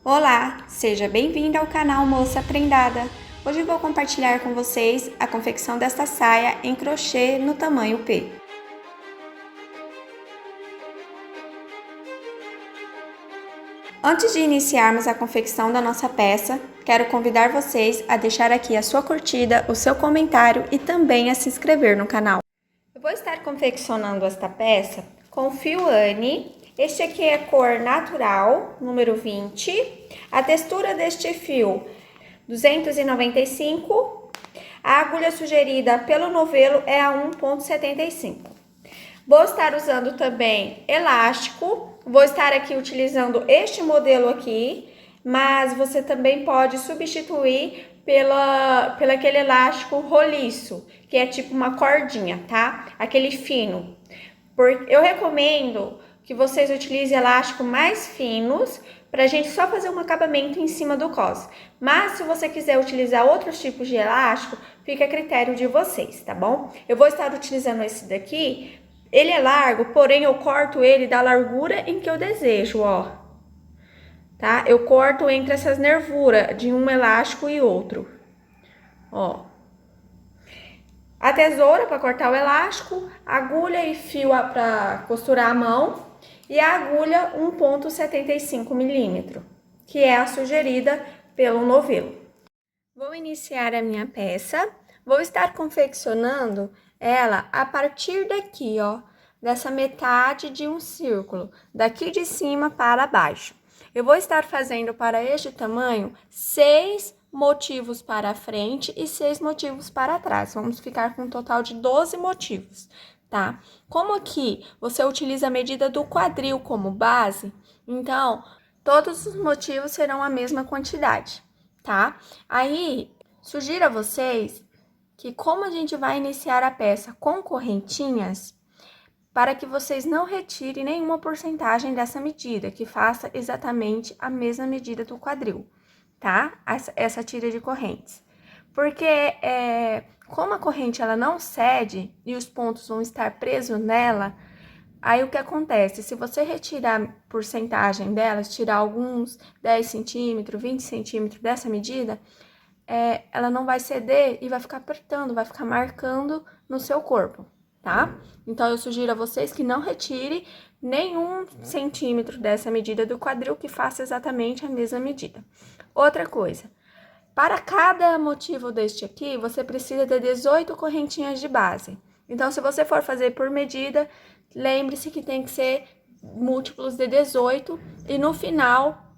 Olá, seja bem-vinda ao canal Moça Prendada. Hoje vou compartilhar com vocês a confecção desta saia em crochê no tamanho P. Antes de iniciarmos a confecção da nossa peça, quero convidar vocês a deixar aqui a sua curtida, o seu comentário e também a se inscrever no canal. Eu vou estar confeccionando esta peça com fio Anne. Este aqui é cor natural, número 20. A textura deste fio, 295. A agulha sugerida pelo novelo é a 1,75. Vou estar usando também elástico. Vou estar aqui utilizando este modelo aqui, mas você também pode substituir pelo aquele elástico roliço, que é tipo uma cordinha, tá? Aquele fino. Eu recomendo que vocês utilizem elástico mais finos, pra gente só fazer um acabamento em cima do cos. Mas se você quiser utilizar outros tipos de elástico, fica a critério de vocês, tá bom? Eu vou estar utilizando esse daqui. Ele é largo, porém eu corto ele da largura em que eu desejo, ó. Tá? Eu corto entre essas nervuras de um elástico e outro, ó. A tesoura para cortar o elástico, agulha e fio para costurar a mão e a agulha 1,75 milímetro, que é a sugerida pelo novelo. Vou iniciar a minha peça, vou estar confeccionando ela a partir daqui, ó, dessa metade de um círculo, daqui de cima para baixo. Eu vou estar fazendo para este tamanho 6 motivos para a frente e 6 motivos para trás. Vamos ficar com um total de 12 motivos, tá? Como aqui você utiliza a medida do quadril como base, então todos os motivos serão a mesma quantidade, tá? Aí, sugiro a vocês que como a gente vai iniciar a peça com correntinhas, para que vocês não retirem nenhuma porcentagem dessa medida, que faça exatamente a mesma medida do quadril, tá? Essa tira de correntes. Porque como a corrente ela não cede e os pontos vão estar presos nela, aí o que acontece? Se você retirar a porcentagem delas, tirar alguns 10 centímetros, 20 centímetros dessa medida, ela não vai ceder e vai ficar apertando, vai ficar marcando no seu corpo, tá? Então, eu sugiro a vocês que não retire nenhum centímetro dessa medida do quadril, que faça exatamente a mesma medida. Outra coisa, para cada motivo deste aqui, você precisa de 18 correntinhas de base. Então, se você for fazer por medida, lembre-se que tem que ser múltiplos de 18 e no final,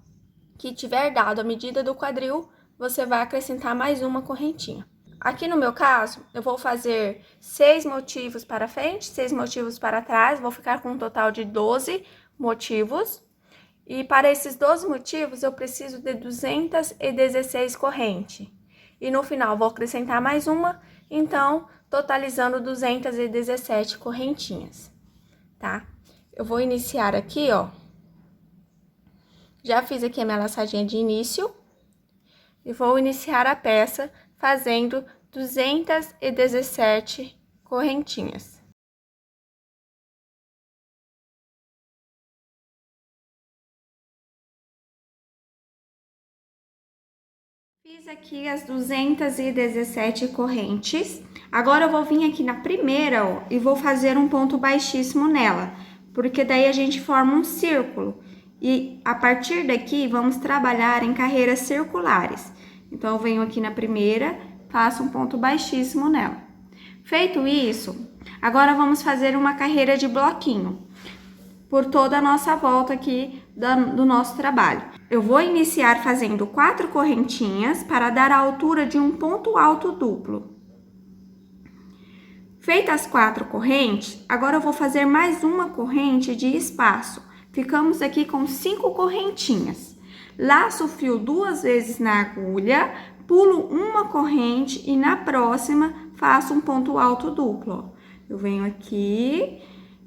que tiver dado a medida do quadril, você vai acrescentar mais uma correntinha. Aqui no meu caso, eu vou fazer 6 motivos para frente, 6 motivos para trás, vou ficar com um total de 12 motivos. E para esses 12 motivos, eu preciso de 216 correntes. E no final, vou acrescentar mais uma, então, totalizando 217 correntinhas, tá? Eu vou iniciar aqui, ó. Já fiz aqui a minha laçadinha de início. E vou iniciar a peça fazendo 217 correntinhas. Fiz aqui as 217 correntes. Agora eu vou vir aqui na primeira, ó, e vou fazer um ponto baixíssimo nela, porque daí a gente forma um círculo. E a partir daqui, vamos trabalhar em carreiras circulares. Então, eu venho aqui na primeira, faço um ponto baixíssimo nela. Feito isso, agora vamos fazer uma carreira de bloquinho por toda a nossa volta aqui do nosso trabalho. Eu vou iniciar fazendo 4 correntinhas para dar a altura de um ponto alto duplo. Feitas as 4 correntes, agora eu vou fazer mais uma corrente de espaço. Ficamos aqui com 5 correntinhas. Laço o fio 2 vezes na agulha, pulo uma corrente e na próxima faço um ponto alto duplo. Ó. Eu venho aqui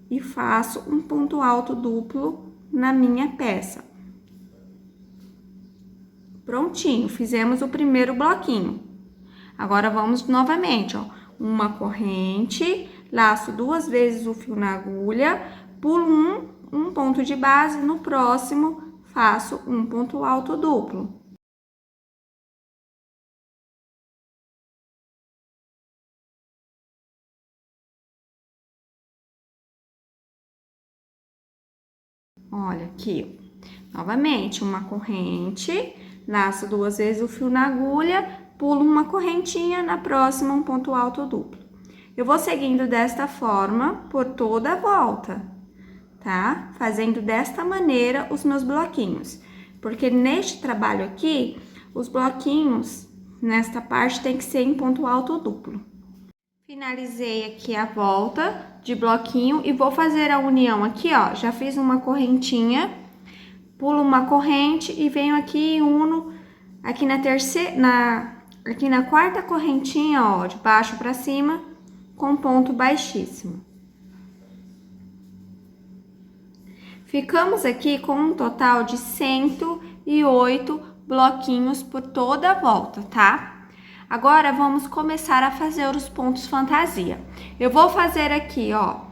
e faço um ponto alto duplo na minha peça. Prontinho, fizemos o primeiro bloquinho. Agora, vamos novamente, ó. Uma corrente, laço 2 vezes o fio na agulha, pulo um ponto de base, no próximo faço um ponto alto duplo. Olha aqui, novamente, uma corrente, laço 2 vezes o fio na agulha, pulo uma correntinha, na próxima um ponto alto duplo. Eu vou seguindo desta forma por toda a volta, tá? Fazendo desta maneira os meus bloquinhos, porque neste trabalho aqui, os bloquinhos, nesta parte, tem que ser em ponto alto duplo. Finalizei aqui a volta de bloquinho e vou fazer a união aqui, ó. Já fiz uma correntinha, pulo uma corrente e venho aqui e uno aqui na terceira, aqui na quarta correntinha, ó, de baixo para cima, com ponto baixíssimo. Ficamos aqui com um total de 108 bloquinhos por toda a volta, tá? Agora, vamos começar a fazer os pontos fantasia. Eu vou fazer aqui, ó,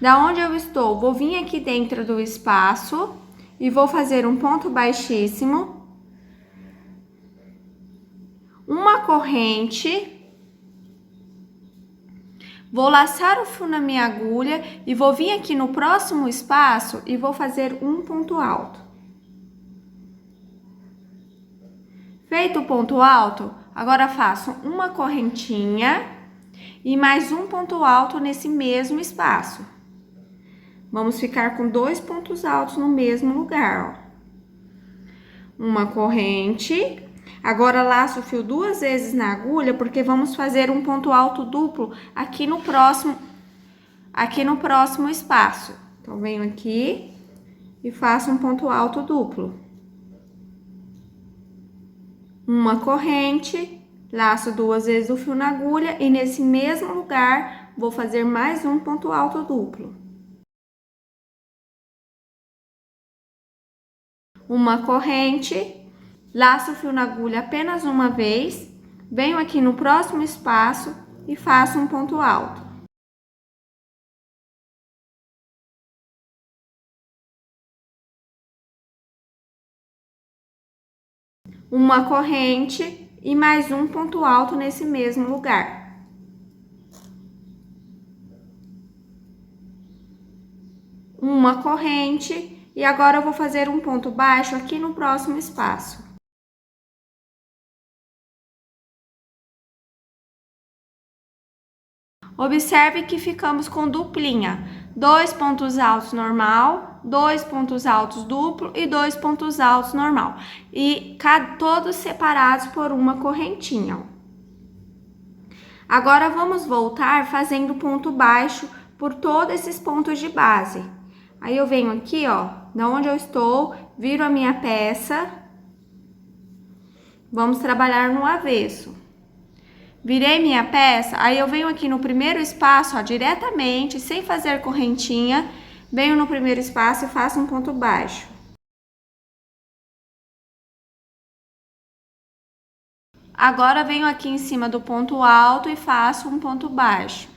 da onde eu estou, vou vir aqui dentro do espaço e vou fazer um ponto baixíssimo, uma corrente, vou laçar o fio na minha agulha e vou vir aqui no próximo espaço e vou fazer um ponto alto. Feito o ponto alto, agora faço uma correntinha e mais um ponto alto nesse mesmo espaço. Vamos ficar com 2 pontos altos no mesmo lugar, ó. Uma corrente. Agora, laço o fio 2 vezes na agulha, porque vamos fazer um ponto alto duplo aqui no próximo espaço. Então, venho aqui e faço um ponto alto duplo. Uma corrente, laço 2 vezes o fio na agulha e nesse mesmo lugar vou fazer mais um ponto alto duplo. Uma corrente, laço o fio na agulha apenas uma vez, venho aqui no próximo espaço e faço um ponto alto. Uma corrente e mais um ponto alto nesse mesmo lugar. Uma corrente e agora eu vou fazer um ponto baixo aqui no próximo espaço. Observe que ficamos com duplinha, 2 pontos altos normal, 2 pontos altos duplo e 2 pontos altos normal. E todos separados por uma correntinha, ó. Agora, vamos voltar fazendo ponto baixo por todos esses pontos de base. Aí, eu venho aqui, ó, da onde eu estou, viro a minha peça. Vamos trabalhar no avesso. Virei minha peça, aí eu venho aqui no primeiro espaço, ó, diretamente, sem fazer correntinha, venho no primeiro espaço e faço um ponto baixo. Agora, venho aqui em cima do ponto alto e faço um ponto baixo.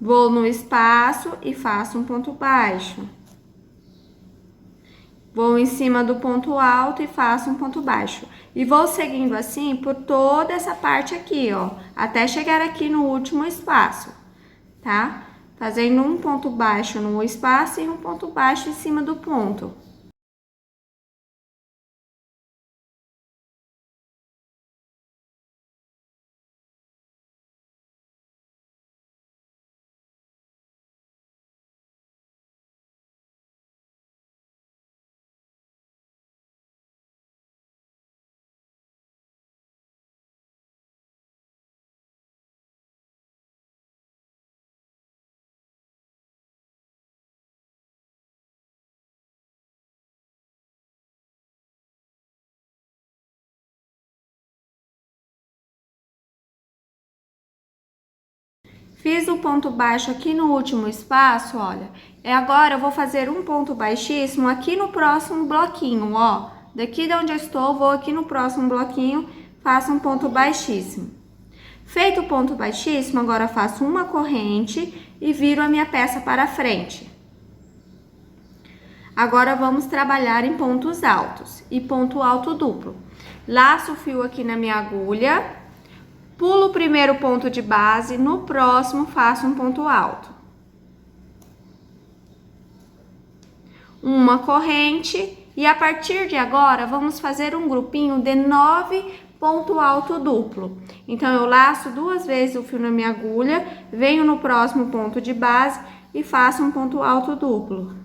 Vou no espaço e faço um ponto baixo. Vou em cima do ponto alto e faço um ponto baixo. E vou seguindo assim por toda essa parte aqui, ó, até chegar aqui no último espaço, tá? Fazendo um ponto baixo no espaço e um ponto baixo em cima do ponto. Fiz o ponto baixo aqui no último espaço, olha. Agora eu vou fazer um ponto baixíssimo aqui no próximo bloquinho, ó. Daqui de onde eu estou, vou aqui no próximo bloquinho, faço um ponto baixíssimo. Feito o ponto baixíssimo, agora faço uma corrente e viro a minha peça para frente. Agora vamos trabalhar em pontos altos e ponto alto duplo. Laço o fio aqui na minha agulha, pulo o primeiro ponto de base, no próximo faço um ponto alto. Uma corrente e a partir de agora vamos fazer um grupinho de 9 ponto alto duplo. Então eu laço 2 vezes o fio na minha agulha, venho no próximo ponto de base e faço um ponto alto duplo.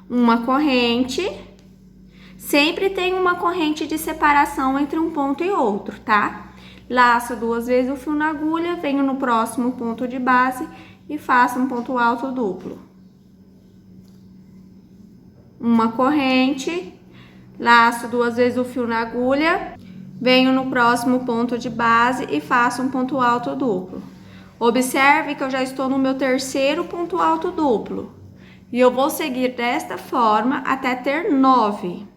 Uma corrente, sempre tem uma corrente de separação entre um ponto e outro, tá? Laço 2 vezes o fio na agulha, venho no próximo ponto de base e faço um ponto alto duplo. Uma corrente, laço 2 vezes o fio na agulha, venho no próximo ponto de base e faço um ponto alto duplo. Observe que eu já estou no meu terceiro ponto alto duplo. E eu vou seguir desta forma até ter 9.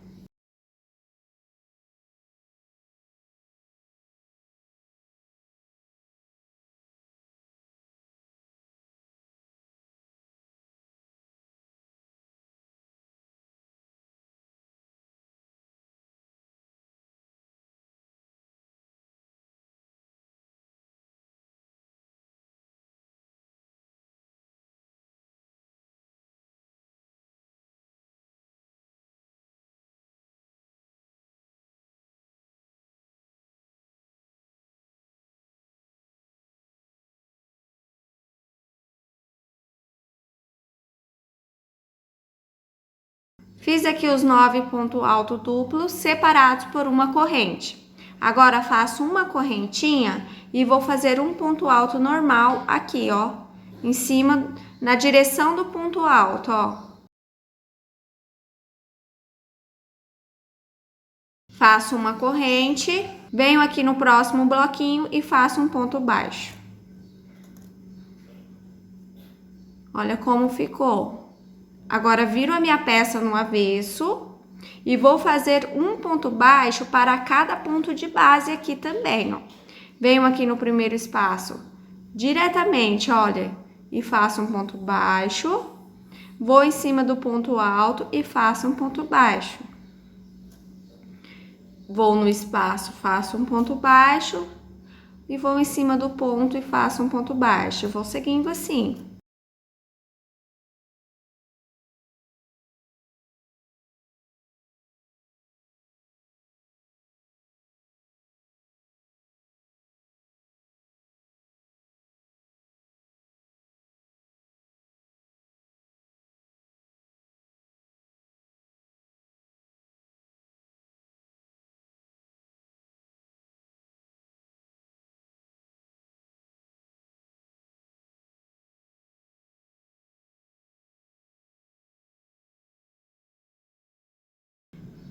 Fiz aqui os 9 pontos alto duplos separados por uma corrente. Agora faço uma correntinha e vou fazer um ponto alto normal aqui, ó, em cima, na direção do ponto alto, ó. Faço uma corrente, venho aqui no próximo bloquinho e faço um ponto baixo. Olha como ficou. Agora, viro a minha peça no avesso e vou fazer um ponto baixo para cada ponto de base aqui também, ó. Venho aqui no primeiro espaço diretamente, olha, e faço um ponto baixo. Vou em cima do ponto alto e faço um ponto baixo. Vou no espaço, faço um ponto baixo e vou em cima do ponto e faço um ponto baixo. Vou seguindo assim.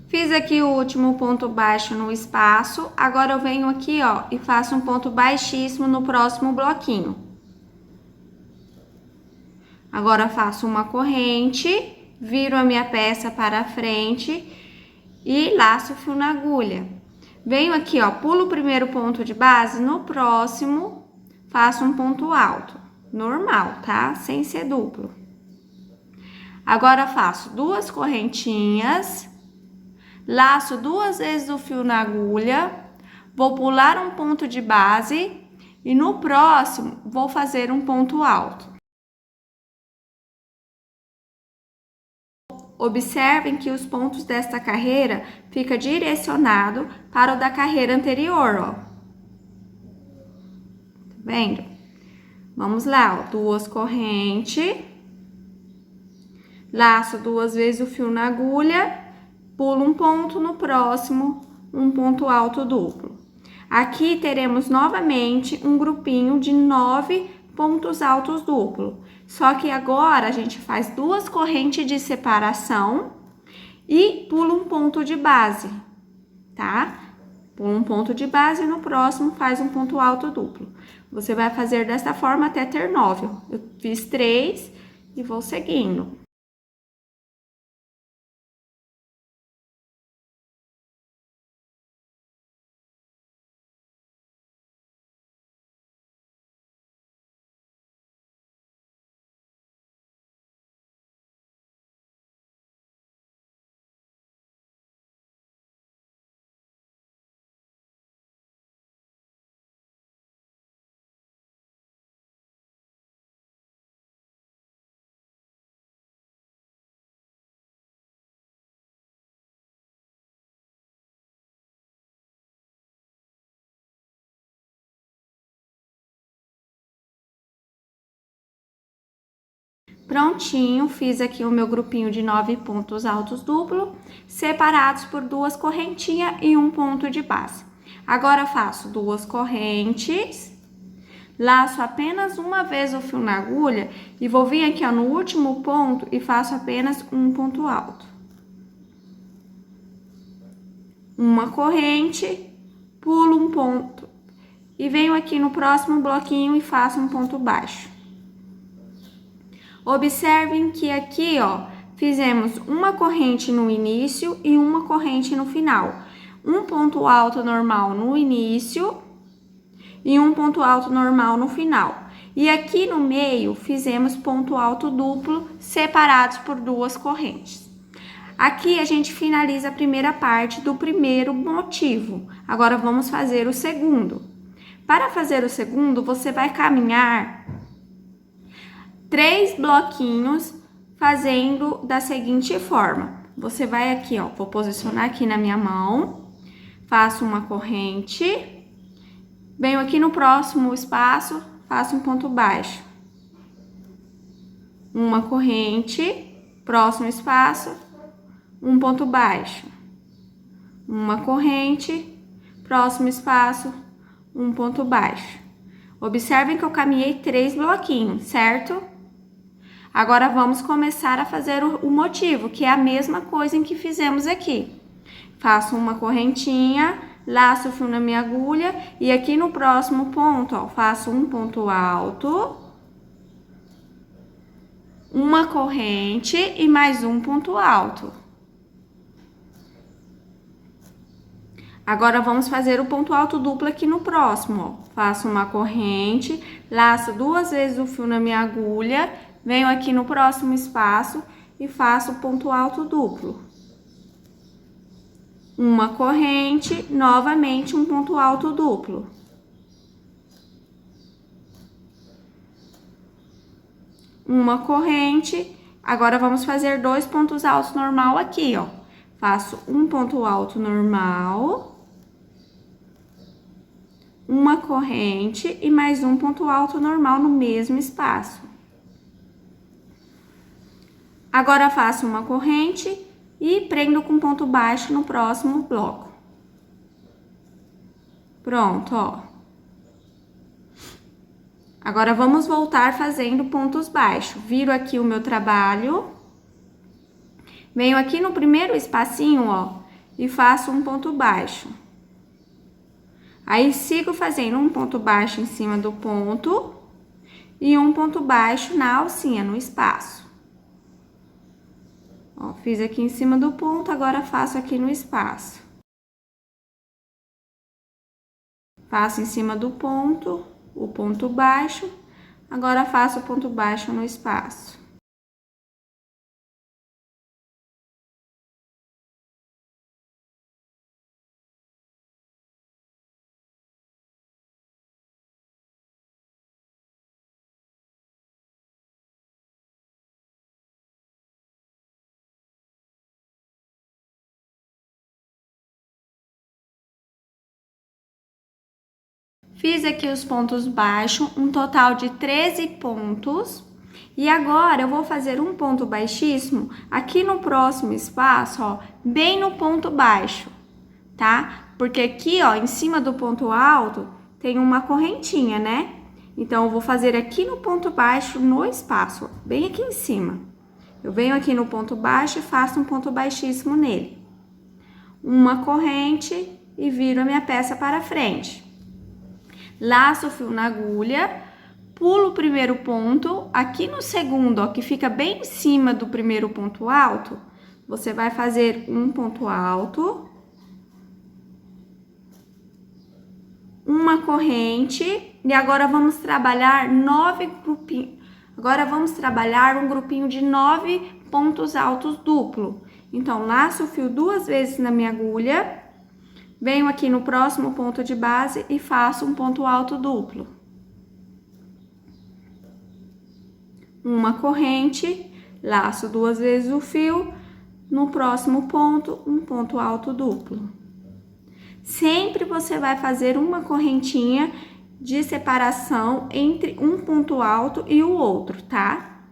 Fiz aqui o último ponto baixo no espaço, agora eu venho aqui, ó, e faço um ponto baixíssimo no próximo bloquinho. Agora faço uma corrente, viro a minha peça para frente e laço o fio na agulha. Venho aqui, ó, pulo o primeiro ponto de base, no próximo faço um ponto alto, normal, tá? Sem ser duplo. Agora faço 2 correntinhas, laço 2 vezes o fio na agulha, vou pular um ponto de base e no próximo vou fazer um ponto alto. Observem que os pontos desta carreira ficam direcionados para o da carreira anterior, ó. Tá vendo? Vamos lá, ó, 2 correntes, laço 2 vezes o fio na agulha, pulo um ponto, no próximo, um ponto alto duplo. Aqui teremos novamente um grupinho de 9 pontos altos duplos. Só que agora a gente faz 2 correntes de separação e pula um ponto de base, tá? Pula um ponto de base e no próximo faz um ponto alto duplo. Você vai fazer dessa forma até ter 9. Eu fiz 3 e vou seguindo. Prontinho, fiz aqui o meu grupinho de 9 pontos altos duplo, separados por 2 correntinhas e um ponto de base. Agora, faço 2 correntes, laço apenas uma vez o fio na agulha e vou vir aqui, ó, no último ponto e faço apenas um ponto alto. Uma corrente, pulo um ponto e venho aqui no próximo bloquinho e faço um ponto baixo. Observem que aqui, ó, fizemos uma corrente no início e uma corrente no final. Um ponto alto normal no início e um ponto alto normal no final. E aqui no meio, fizemos ponto alto duplo, separados por 2 correntes. Aqui a gente finaliza a primeira parte do primeiro motivo. Agora, vamos fazer o segundo. Para fazer o segundo, você vai caminhar 3 bloquinhos fazendo da seguinte forma. Você vai aqui, ó, vou posicionar aqui na minha mão, faço uma corrente, venho aqui no próximo espaço, faço um ponto baixo. Uma corrente, próximo espaço, um ponto baixo. Uma corrente, próximo espaço, um ponto baixo. Observem que eu caminhei 3 bloquinhos, certo? Agora, vamos começar a fazer o motivo, que é a mesma coisa em que fizemos aqui. Faço uma correntinha, laço o fio na minha agulha e aqui no próximo ponto, ó, faço um ponto alto, uma corrente e mais um ponto alto. Agora, vamos fazer o ponto alto duplo aqui no próximo, ó. Faço uma corrente, laço 2 vezes o fio na minha agulha, venho aqui no próximo espaço e faço ponto alto duplo. Uma corrente, novamente um ponto alto duplo. Uma corrente, agora vamos fazer 2 pontos altos normal aqui, ó. Faço um ponto alto normal, uma corrente e mais um ponto alto normal no mesmo espaço. Agora, faço uma corrente e prendo com ponto baixo no próximo bloco. Pronto, ó. Agora, vamos voltar fazendo pontos baixos. Viro aqui o meu trabalho. Venho aqui no primeiro espacinho, ó, e faço um ponto baixo. Aí, sigo fazendo um ponto baixo em cima do ponto e um ponto baixo na alcinha, no espaço. Ó, fiz aqui em cima do ponto, agora faço aqui no espaço. Faço em cima do ponto, o ponto baixo, agora faço o ponto baixo no espaço. Fiz aqui os pontos baixos, um total de 13 pontos. E agora, eu vou fazer um ponto baixíssimo aqui no próximo espaço, ó, bem no ponto baixo, tá? Porque aqui, ó, em cima do ponto alto, tem uma correntinha, né? Então, eu vou fazer aqui no ponto baixo, no espaço, ó, bem aqui em cima. Eu venho aqui no ponto baixo e faço um ponto baixíssimo nele. Uma corrente e viro a minha peça para frente. Laço o fio na agulha, pulo o primeiro ponto, aqui no segundo, ó, que fica bem em cima do primeiro ponto alto, você vai fazer um ponto alto, uma corrente, e agora vamos trabalhar 9 grupinhos. Agora vamos trabalhar um grupinho de 9 pontos altos duplo. Então, laço o fio 2 vezes na minha agulha, venho aqui no próximo ponto de base e faço um ponto alto duplo. Uma corrente, laço 2 vezes o fio, no próximo ponto, um ponto alto duplo. Sempre você vai fazer uma correntinha de separação entre um ponto alto e o outro, tá?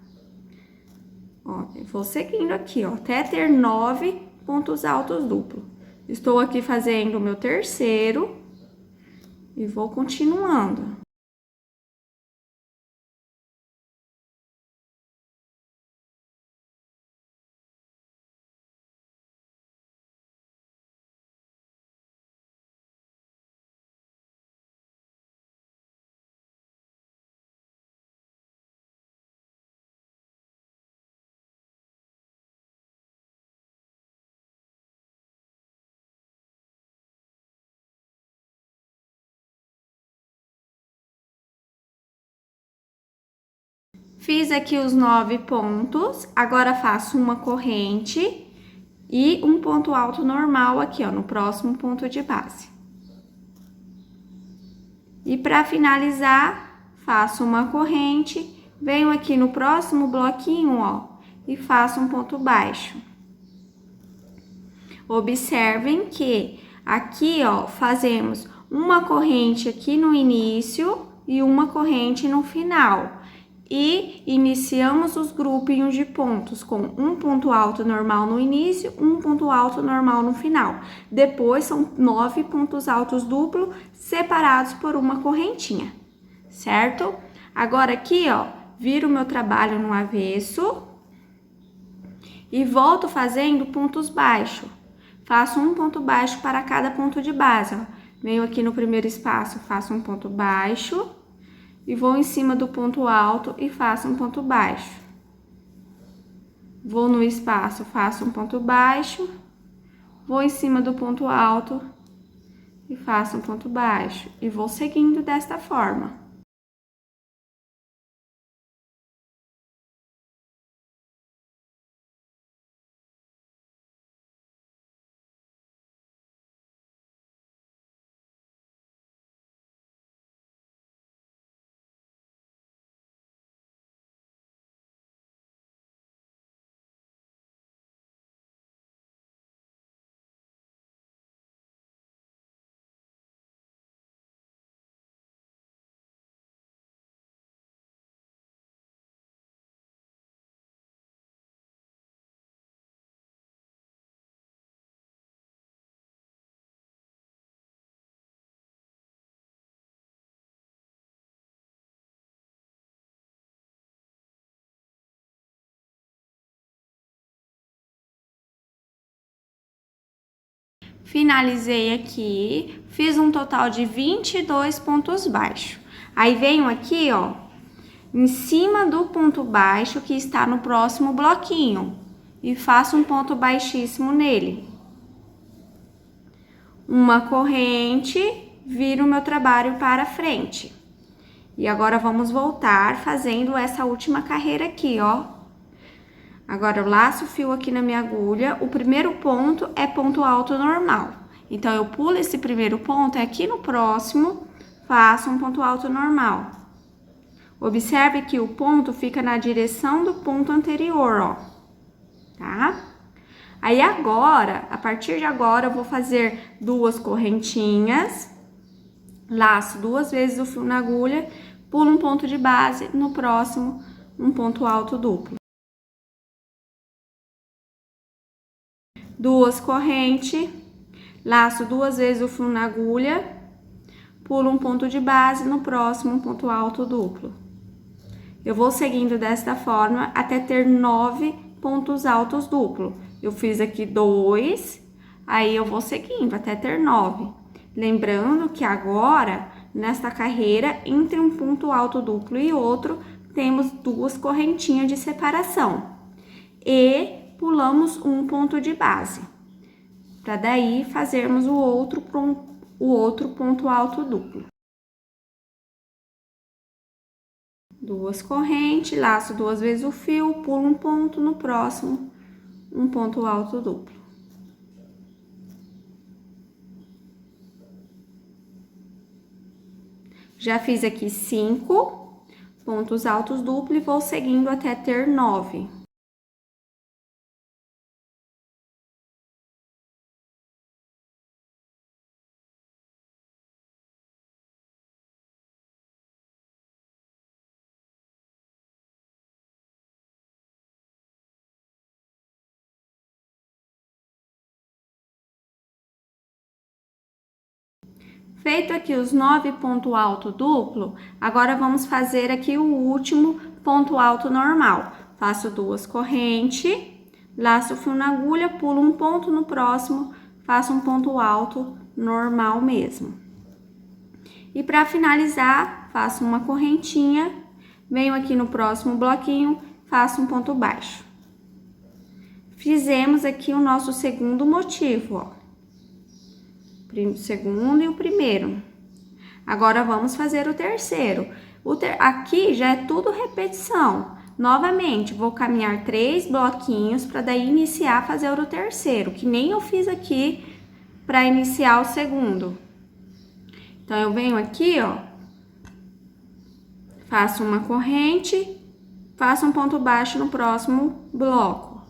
vou seguindo aqui, ó, até ter 9 pontos altos duplos. Estou aqui fazendo o meu terceiro e vou continuando. Fiz aqui os 9 pontos, agora faço uma corrente e um ponto alto normal aqui, ó, no próximo ponto de base. E para finalizar, faço uma corrente, venho aqui no próximo bloquinho, ó, e faço um ponto baixo. Observem que aqui, ó, fazemos uma corrente aqui no início e uma corrente no final. E iniciamos os grupinhos de pontos com um ponto alto normal no início, um ponto alto normal no final. Depois são 9 pontos altos duplos separados por uma correntinha, certo? Agora aqui, ó, viro o meu trabalho no avesso e volto fazendo pontos baixos. Faço um ponto baixo para cada ponto de base, ó. Venho aqui no primeiro espaço, faço um ponto baixo e vou em cima do ponto alto e faço um ponto baixo. Vou no espaço, faço um ponto baixo, vou em cima do ponto alto e faço um ponto baixo. E vou seguindo desta forma. Finalizei aqui, fiz um total de 22 pontos baixos. Aí venho aqui, ó, em cima do ponto baixo que está no próximo bloquinho e faço um ponto baixíssimo nele. Uma corrente, viro o meu trabalho para frente. E agora vamos voltar fazendo essa última carreira aqui, ó. Agora eu laço o fio aqui na minha agulha, o primeiro ponto é ponto alto normal. Então, eu pulo esse primeiro ponto, é aqui no próximo, faço um ponto alto normal. Observe que o ponto fica na direção do ponto anterior, ó, tá? Aí agora, a partir de agora, eu vou fazer 2 correntinhas, laço 2 vezes o fio na agulha, pulo um ponto de base, no próximo, um ponto alto duplo. 2 correntes, laço 2 vezes o fio na agulha, pulo um ponto de base, no próximo um ponto alto duplo. Eu vou seguindo desta forma até ter 9 pontos altos duplos. Eu fiz aqui 2, aí eu vou seguindo até ter 9. Lembrando que agora, nesta carreira, entre um ponto alto duplo e outro, temos 2 correntinhas de separação. E pulamos um ponto de base, para daí fazermos o outro ponto alto duplo. 2 correntes, laço 2 vezes o fio, pulo um ponto, no próximo, um ponto alto duplo. Já fiz aqui 5 pontos altos duplos e vou seguindo até ter 9. Feito aqui os 9 ponto alto duplo, agora vamos fazer aqui o último ponto alto normal. Faço 2 correntes, laço o fio na agulha, pulo um ponto no próximo, faço um ponto alto normal mesmo. E para finalizar, faço uma correntinha, venho aqui no próximo bloquinho, faço um ponto baixo. Fizemos aqui o nosso segundo motivo, ó. O segundo e o primeiro. Agora vamos fazer o terceiro. Aqui já é tudo repetição. Novamente, vou caminhar 3 bloquinhos para daí iniciar a fazer o terceiro, que nem eu fiz aqui para iniciar o segundo. Então, eu venho aqui, ó, faço uma corrente, faço um ponto baixo no próximo bloco.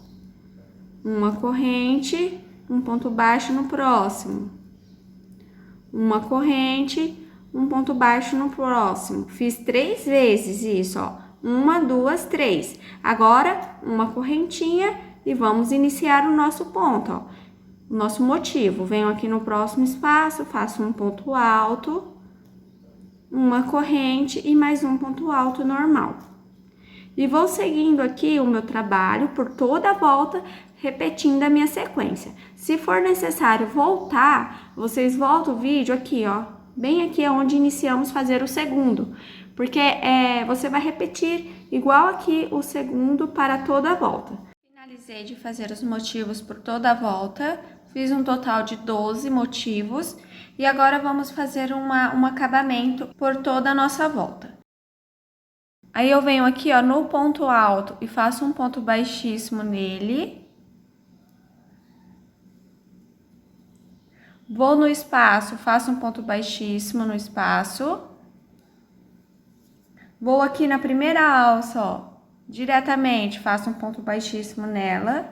Uma corrente, um ponto baixo no próximo. Uma corrente, um ponto baixo no próximo. Fiz 3 vezes isso, ó. 1, 2, 3. Agora, uma correntinha e vamos iniciar o nosso ponto, ó. O nosso motivo. Venho aqui no próximo espaço, faço um ponto alto, uma corrente e mais um ponto alto normal. E vou seguindo aqui o meu trabalho por toda a volta, repetindo a minha sequência. Se for necessário voltar, vocês voltam o vídeo aqui, ó, bem aqui é onde iniciamos fazer o segundo, porque você vai repetir igual aqui o segundo para toda a volta. Finalizei de fazer os motivos por toda a volta, fiz um total de 12 motivos e agora vamos fazer um acabamento por toda a nossa volta. Aí eu venho aqui, ó, no ponto alto e faço um ponto baixíssimo nele. Vou no espaço, faço um ponto baixíssimo no espaço. Vou aqui na primeira alça, ó, diretamente, faço um ponto baixíssimo nela.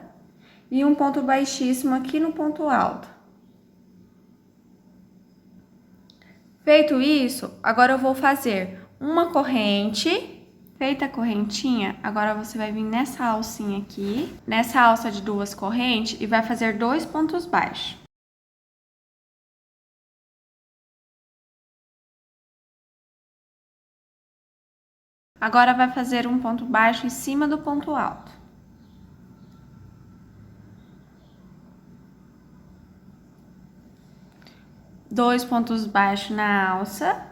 E um ponto baixíssimo aqui no ponto alto. Feito isso, agora eu vou fazer uma corrente. Feita a correntinha, agora você vai vir nessa alcinha aqui, nessa alça de 2 correntes e vai fazer 2 pontos baixos. Agora vai fazer um ponto baixo em cima do ponto alto. Dois pontos baixos na alça.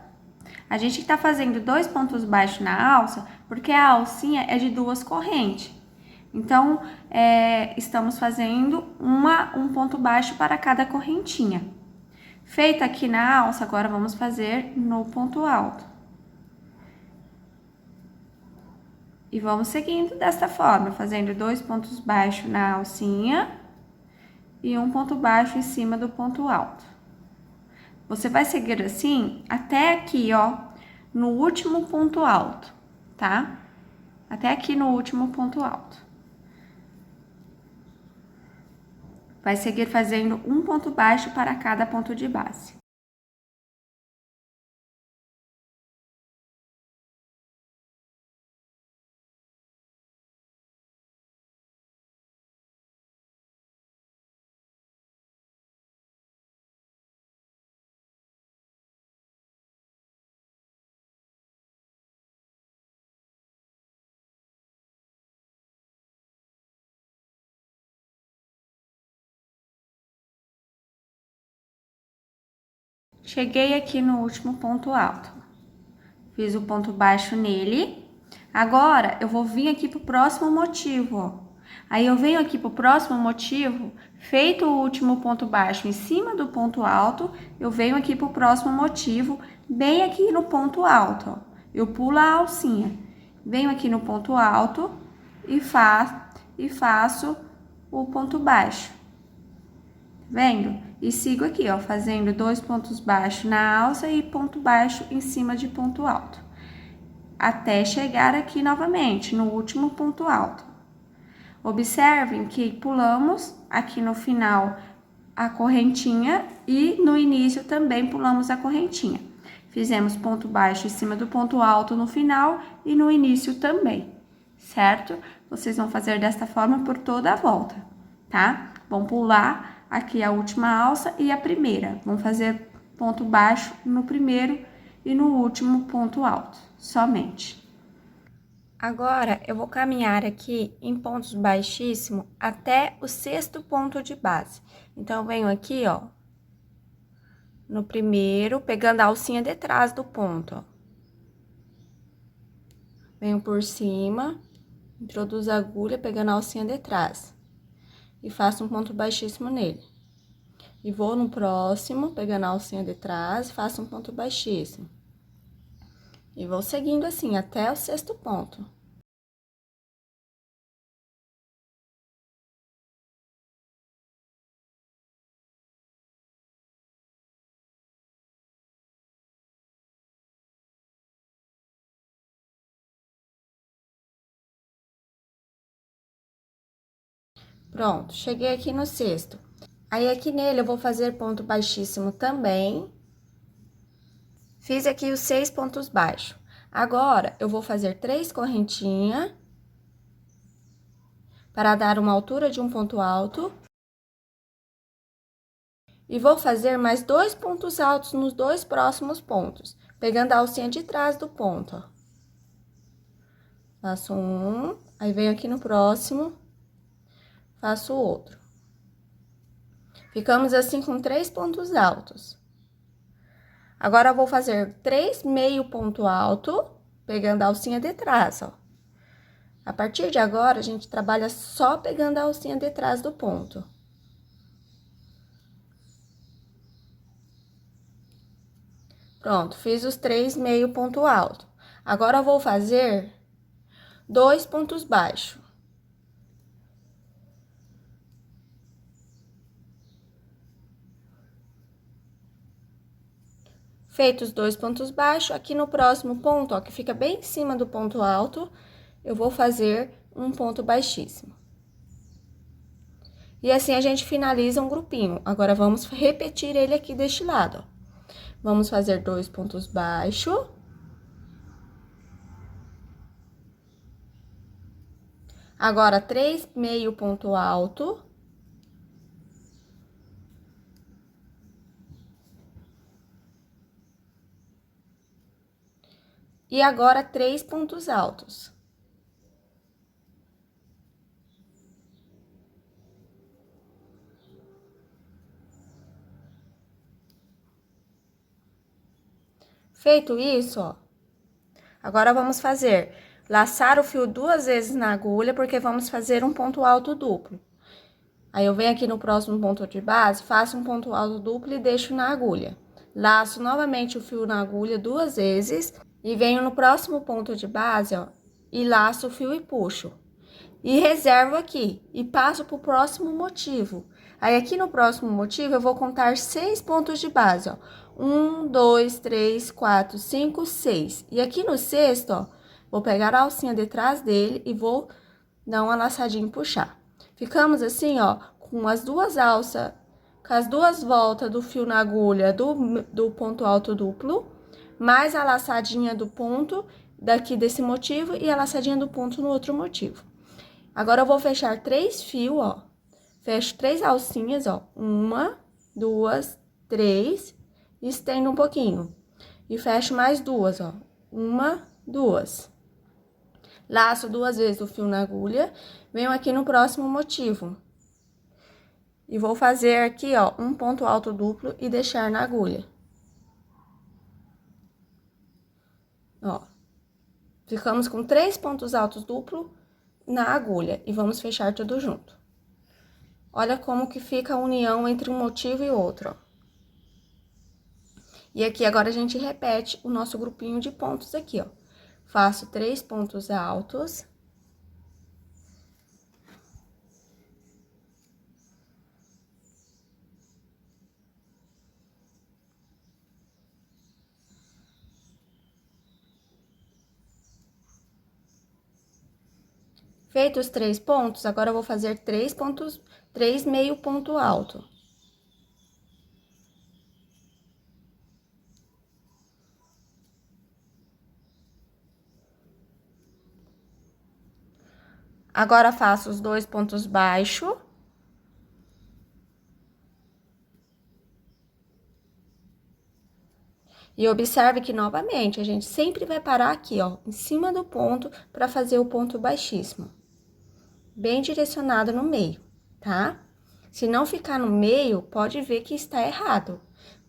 A gente tá fazendo 2 pontos baixos na alça porque a alcinha é de 2 correntes. Então, estamos fazendo um ponto baixo para cada correntinha. Feita aqui na alça, agora vamos fazer no ponto alto. E vamos seguindo desta forma, fazendo 2 pontos baixos na alcinha e um ponto baixo em cima do ponto alto. Você vai seguir assim até aqui, ó, no último ponto alto, tá? Até aqui no último ponto alto. Vai seguir fazendo um ponto baixo para cada ponto de base. Cheguei aqui no último ponto alto. Fiz o ponto baixo nele. Agora, eu vou vir aqui pro próximo motivo, ó. Aí, eu venho aqui pro próximo motivo, feito o último ponto baixo em cima do ponto alto, eu venho aqui pro próximo motivo, bem aqui no ponto alto, ó. Eu pulo a alcinha. Venho aqui no ponto alto e faço o ponto baixo. Vendo? E sigo aqui, ó, fazendo 2 pontos baixos na alça e ponto baixo em cima de ponto alto. Até chegar aqui novamente, no último ponto alto. Observem que pulamos aqui no final a correntinha e no início também pulamos a correntinha. Fizemos ponto baixo em cima do ponto alto no final e no início também, certo? Vocês vão fazer desta forma por toda a volta, tá? Vão pular aqui a última alça e a primeira. Vão fazer ponto baixo no primeiro e no último ponto alto, somente. Agora, eu vou caminhar aqui em pontos baixíssimos até o 6º ponto de base. Então, eu venho aqui, ó, no primeiro, pegando a alcinha de trás do ponto, ó. Venho por cima, introduzo a agulha, pegando a alcinha de trás. E faço um ponto baixíssimo nele. E vou no próximo, pegando a alcinha de trás, faço um ponto baixíssimo. E vou seguindo assim, até o 6º ponto. Pronto, cheguei aqui no 6º. Aí, aqui nele, eu vou fazer ponto baixíssimo também. Fiz aqui os 6 pontos baixos. Agora, eu vou fazer 3 correntinhas para dar uma altura de um ponto alto. E vou fazer mais 2 pontos altos nos 2 próximos pontos, pegando a alcinha de trás do ponto, ó. Faço um, aí venho aqui no próximo, faço outro. Ficamos assim com 3 pontos altos. Agora, eu vou fazer 3 meio ponto alto, pegando a alcinha de trás, ó. A partir de agora, a gente trabalha só pegando a alcinha de trás do ponto. Pronto, fiz os 3 meio ponto alto. Agora, eu vou fazer 2 pontos baixos. Feitos 2 pontos baixos, aqui no próximo ponto, ó, que fica bem em cima do ponto alto, eu vou fazer um ponto baixíssimo. E assim a gente finaliza um grupinho. Agora, vamos repetir ele aqui deste lado, ó. Vamos fazer 2 pontos baixos. Agora, 3 meio ponto alto. E agora, 3 pontos altos. Feito isso, ó, agora vamos fazer laçar o fio 2 vezes na agulha, porque vamos fazer um ponto alto duplo. Aí, eu venho aqui no próximo ponto de base, faço um ponto alto duplo e deixo na agulha. Laço novamente o fio na agulha 2 vezes e venho no próximo ponto de base, ó, e laço o fio e puxo. E reservo aqui e passo pro próximo motivo. Aí, aqui no próximo motivo, eu vou contar 6 pontos de base, ó. 1, 2, 3, 4, 5, 6. E aqui no 6º, ó, vou pegar a alcinha de trás dele e vou dar uma laçadinha e puxar. Ficamos assim, ó, com as 2 alças, com as 2 voltas do fio na agulha do ponto alto duplo, mais a laçadinha do ponto daqui desse motivo e a laçadinha do ponto no outro motivo. Agora, eu vou fechar 3 fios, ó. Fecho 3 alcinhas, ó. 1, 2, 3. Estendo um pouquinho. E fecho mais 2, ó. 1, 2. Laço 2 vezes o fio na agulha. Venho aqui no próximo motivo. E vou fazer aqui, ó, um ponto alto duplo e deixar na agulha. Ó. Ficamos com 3 pontos altos duplo na agulha e vamos fechar tudo junto. Olha como que fica a união entre um motivo e outro, ó. E aqui agora a gente repete o nosso grupinho de pontos aqui, ó. Faço 3 pontos altos. Feitos os 3 pontos, agora eu vou fazer 3 meio ponto alto. Agora, faço os 2 pontos baixos. E observe que, novamente, a gente sempre vai parar aqui, ó, em cima do ponto, para fazer o ponto baixíssimo. Bem direcionado no meio, tá? Se não ficar no meio, pode ver que está errado.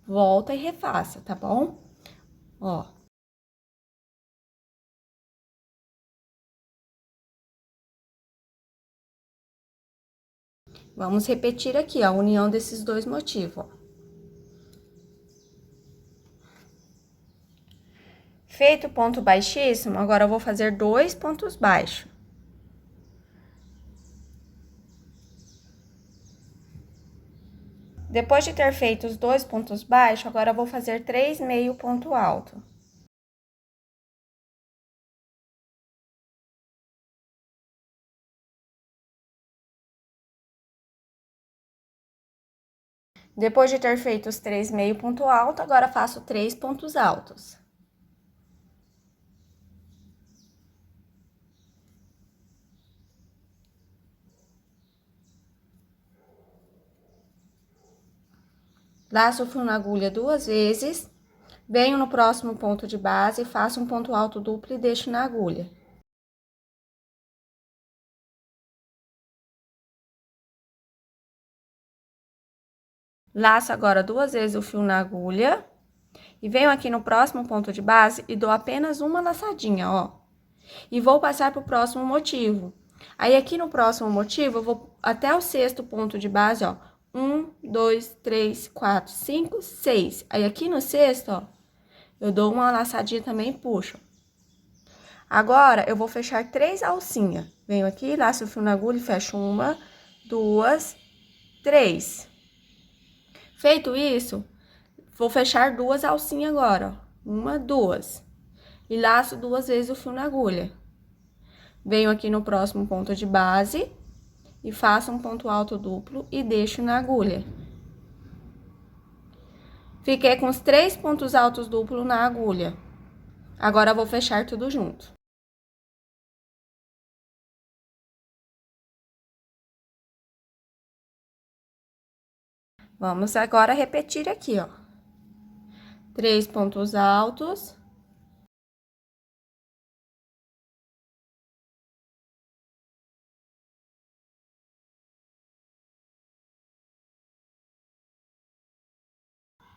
Volta e refaça, tá bom? Ó. Vamos repetir aqui, ó, a união desses dois motivos, ó. Feito o ponto baixíssimo, agora eu vou fazer 2 pontos baixos. Depois de ter feito os 2 pontos baixos, agora eu vou fazer 3 meio ponto alto. Depois de ter feito os 3 meio ponto alto, agora faço 3 pontos altos. Laço o fio na agulha 2 vezes, venho no próximo ponto de base, faço um ponto alto duplo e deixo na agulha. Laço agora 2 vezes o fio na agulha e venho aqui no próximo ponto de base e dou apenas uma laçadinha, ó. E vou passar pro próximo motivo. Aí, aqui no próximo motivo, eu vou até o 6º ponto de base, ó. 1, 2, 3, 4, 5, 6. Aí, aqui no 6º, ó, eu dou uma laçadinha também e puxo. Agora, eu vou fechar 3 alcinhas. Venho aqui, laço o fio na agulha e fecho 1, 2, 3. Feito isso, vou fechar 2 alcinhas agora, ó. 1, 2. E laço 2 vezes o fio na agulha. Venho aqui no próximo ponto de base e faço um ponto alto duplo e deixo na agulha. Fiquei com os 3 pontos altos duplos na agulha. Agora, vou fechar tudo junto. Vamos agora repetir aqui, ó. 3 pontos altos.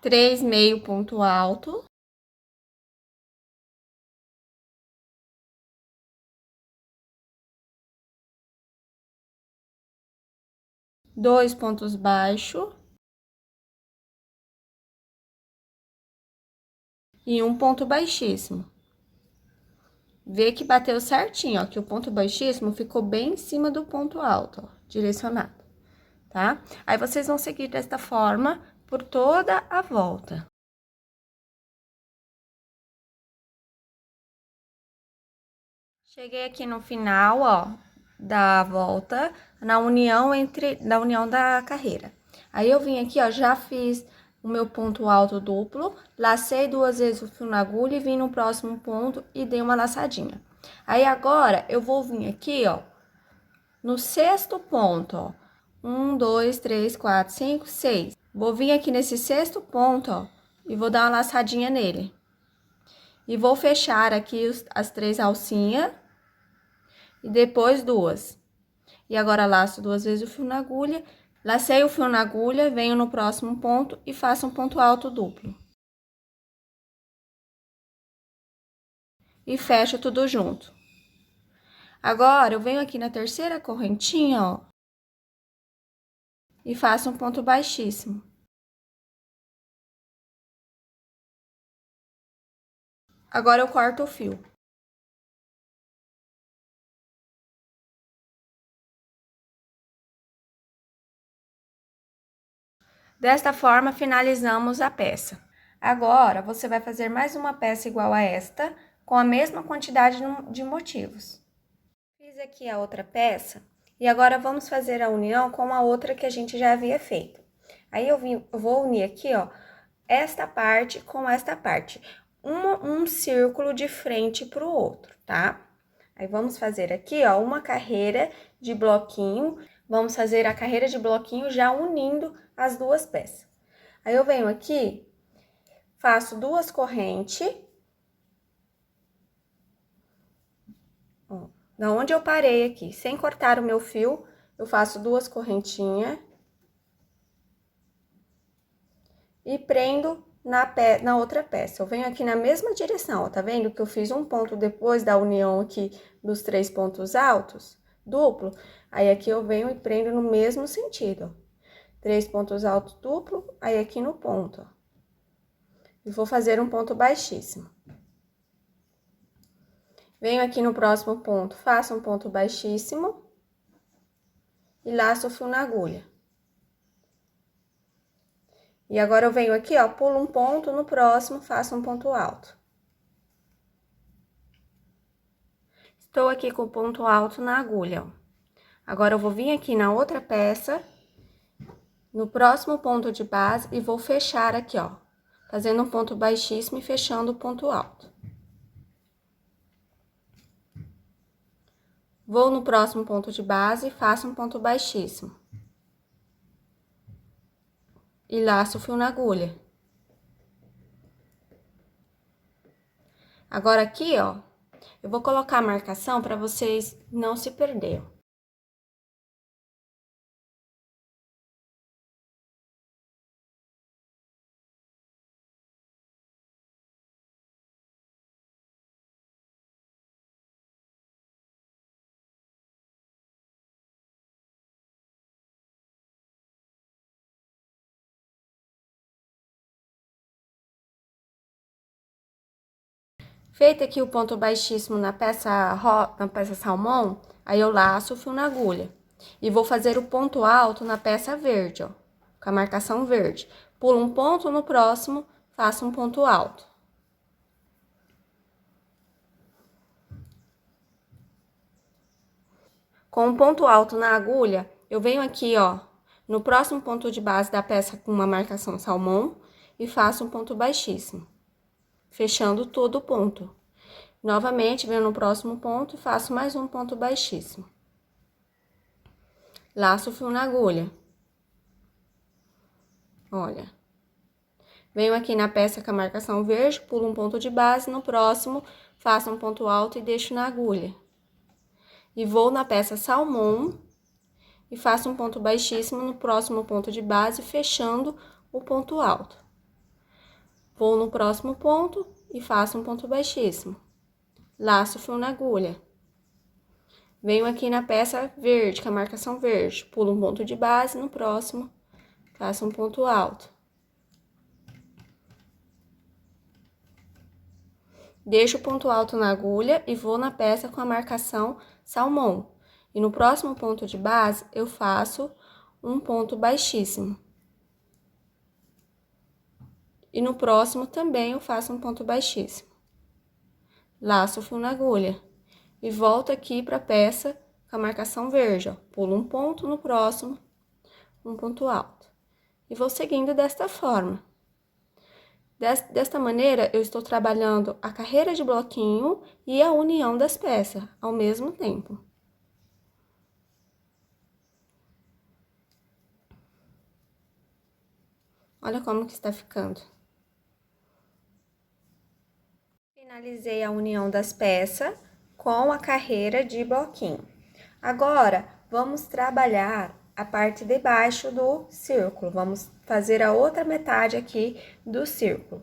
Três meio ponto alto. Dois pontos baixos. E um ponto baixíssimo. Vê que bateu certinho, ó, que o ponto baixíssimo ficou bem em cima do ponto alto, ó, direcionado, tá? Aí, vocês vão seguir desta forma por toda a volta. Cheguei aqui no final, ó, da volta, na união da carreira. Aí, eu vim aqui, ó, já fiz o meu ponto alto duplo, lacei 2 vezes o fio na agulha e vim no próximo ponto e dei uma laçadinha. Aí, agora, eu vou vir aqui, ó, no 6º ponto, ó. 1, 2, 3, 4, 5, 6. Vou vir aqui nesse 6º ponto, ó, e vou dar uma laçadinha nele. E vou fechar aqui as 3 alcinhas e depois 2. E agora, laço 2 vezes o fio na agulha, lacei o fio na agulha, venho no próximo ponto e faço um ponto alto duplo. E fecho tudo junto. Agora, eu venho aqui na 3ª correntinha, ó, e faço um ponto baixíssimo. Agora, eu corto o fio. Desta forma, finalizamos a peça. Agora, você vai fazer mais uma peça igual a esta, com a mesma quantidade de motivos. Fiz aqui a outra peça, e agora vamos fazer a união com a outra que a gente já havia feito. Aí, eu vou unir aqui, ó, esta parte com esta parte. Um círculo de frente para o outro, tá? Aí, vamos fazer aqui, ó, uma carreira de bloquinho. Vamos fazer a carreira de bloquinho já unindo as duas peças. Aí, eu venho aqui, faço 2 correntes. Ó, da onde eu parei aqui, sem cortar o meu fio, eu faço 2 correntinhas. E prendo na outra peça. Eu venho aqui na mesma direção, ó, tá vendo que eu fiz um ponto depois da união aqui dos 3 pontos altos, duplo? Aí, aqui eu venho e prendo no mesmo sentido, ó. 3 pontos altos duplo, aí aqui no ponto, ó. E vou fazer um ponto baixíssimo. Venho aqui no próximo ponto, faço um ponto baixíssimo e laço o fio na agulha. E agora, eu venho aqui, ó, pulo um ponto, no próximo, faço um ponto alto. Estou aqui com o ponto alto na agulha, ó. Agora, eu vou vir aqui na outra peça, no próximo ponto de base, e vou fechar aqui, ó, fazendo um ponto baixíssimo e fechando o ponto alto. Vou no próximo ponto de base e faço um ponto baixíssimo. E laço o fio na agulha. Agora, aqui, ó, eu vou colocar a marcação para vocês não se perderem. Feito aqui o ponto baixíssimo na peça salmão, aí eu laço o fio na agulha. E vou fazer o ponto alto na peça verde, ó, com a marcação verde. Pulo um ponto, no próximo, faço um ponto alto. Com um ponto alto na agulha, eu venho aqui, ó, no próximo ponto de base da peça com uma marcação salmão e faço um ponto baixíssimo, fechando todo o ponto. Novamente, venho no próximo ponto e faço mais um ponto baixíssimo. Laço o fio na agulha. Olha. Venho aqui na peça com a marcação verde, pulo um ponto de base, no próximo, faço um ponto alto e deixo na agulha. E vou na peça salmão e faço um ponto baixíssimo no próximo ponto de base, fechando o ponto alto. Vou no próximo ponto e faço um ponto baixíssimo. Laço o fio na agulha. Venho aqui na peça verde, com a marcação verde, pulo um ponto de base, no próximo, faço um ponto alto. Deixo o ponto alto na agulha e vou na peça com a marcação salmão. E no próximo ponto de base, eu faço um ponto baixíssimo. E no próximo também eu faço um ponto baixíssimo. Laço o fio na agulha. E volto aqui para a peça com a marcação verde, ó. Pulo um ponto, no próximo, um ponto alto. E vou seguindo desta forma. Desta maneira, eu estou trabalhando a carreira de bloquinho e a união das peças ao mesmo tempo. Olha como que está ficando. Finalizei a união das peças com a carreira de bloquinho. Agora, vamos trabalhar a parte de baixo do círculo. Vamos fazer a outra metade aqui do círculo.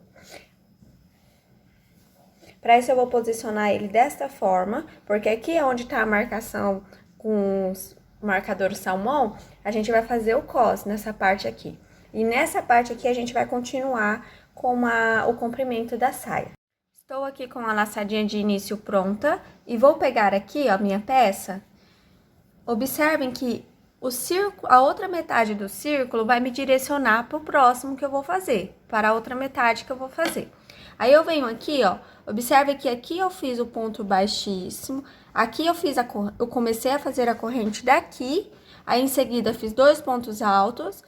Para isso, eu vou posicionar ele desta forma, porque aqui é onde tá a marcação com os marcadores salmão, a gente vai fazer o cos nessa parte aqui. E nessa parte aqui, a gente vai continuar com o comprimento da saia. Estou aqui com a laçadinha de início pronta e vou pegar aqui, ó, minha peça. Observem que a outra metade do círculo vai me direcionar para o próximo que eu vou fazer, para a outra metade que eu vou fazer. Aí, eu venho aqui, ó, observe que aqui eu fiz o ponto baixíssimo, aqui eu comecei a fazer a corrente daqui, aí em seguida fiz 2 pontos altos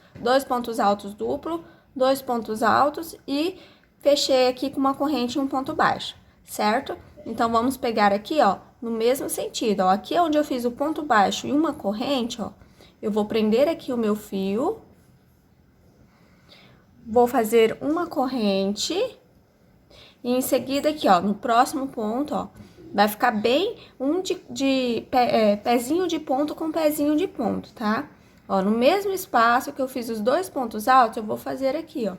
duplo, 2 pontos altos e fechei aqui com uma corrente e um ponto baixo, certo? Então, vamos pegar aqui, ó, no mesmo sentido, ó, aqui é onde eu fiz o ponto baixo e uma corrente, ó, eu vou prender aqui o meu fio, vou fazer uma corrente E em seguida aqui, ó, no próximo ponto, ó, vai ficar bem pezinho de ponto com pezinho de ponto, tá? Ó, no mesmo espaço que eu fiz os 2 pontos altos, eu vou fazer aqui, ó.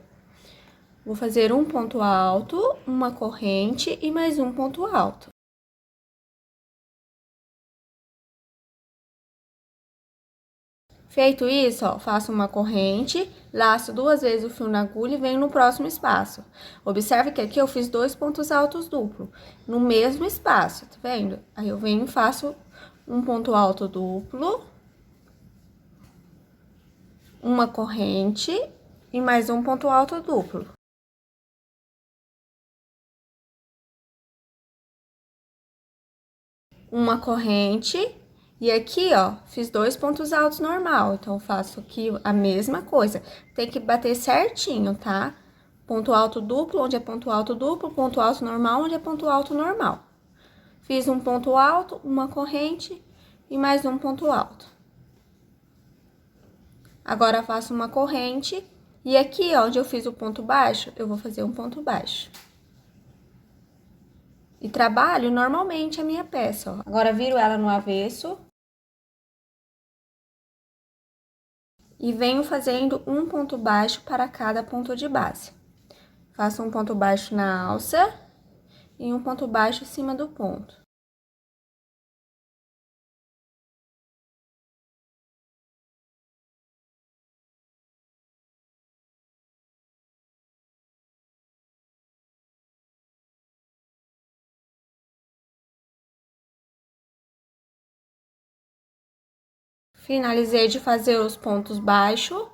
Vou fazer um ponto alto, uma corrente e mais um ponto alto. Feito isso, ó, faço uma corrente, laço 2 vezes o fio na agulha e venho no próximo espaço. Observe que aqui eu fiz 2 pontos altos duplo, no mesmo espaço, tá vendo? Aí eu venho e faço um ponto alto duplo, uma corrente e mais um ponto alto duplo. Uma corrente e aqui, ó, fiz 2 pontos altos normal, então faço aqui a mesma coisa. Tem que bater certinho, tá? Ponto alto duplo, onde é ponto alto duplo, ponto alto normal, onde é ponto alto normal. Fiz um ponto alto, uma corrente e mais um ponto alto. Agora faço uma corrente e aqui, ó, onde eu fiz o ponto baixo, eu vou fazer um ponto baixo. E trabalho normalmente a minha peça, ó. Agora viro ela no avesso. E venho fazendo um ponto baixo para cada ponto de base. Faço um ponto baixo na alça e um ponto baixo em cima do ponto. Finalizei de fazer os pontos baixos.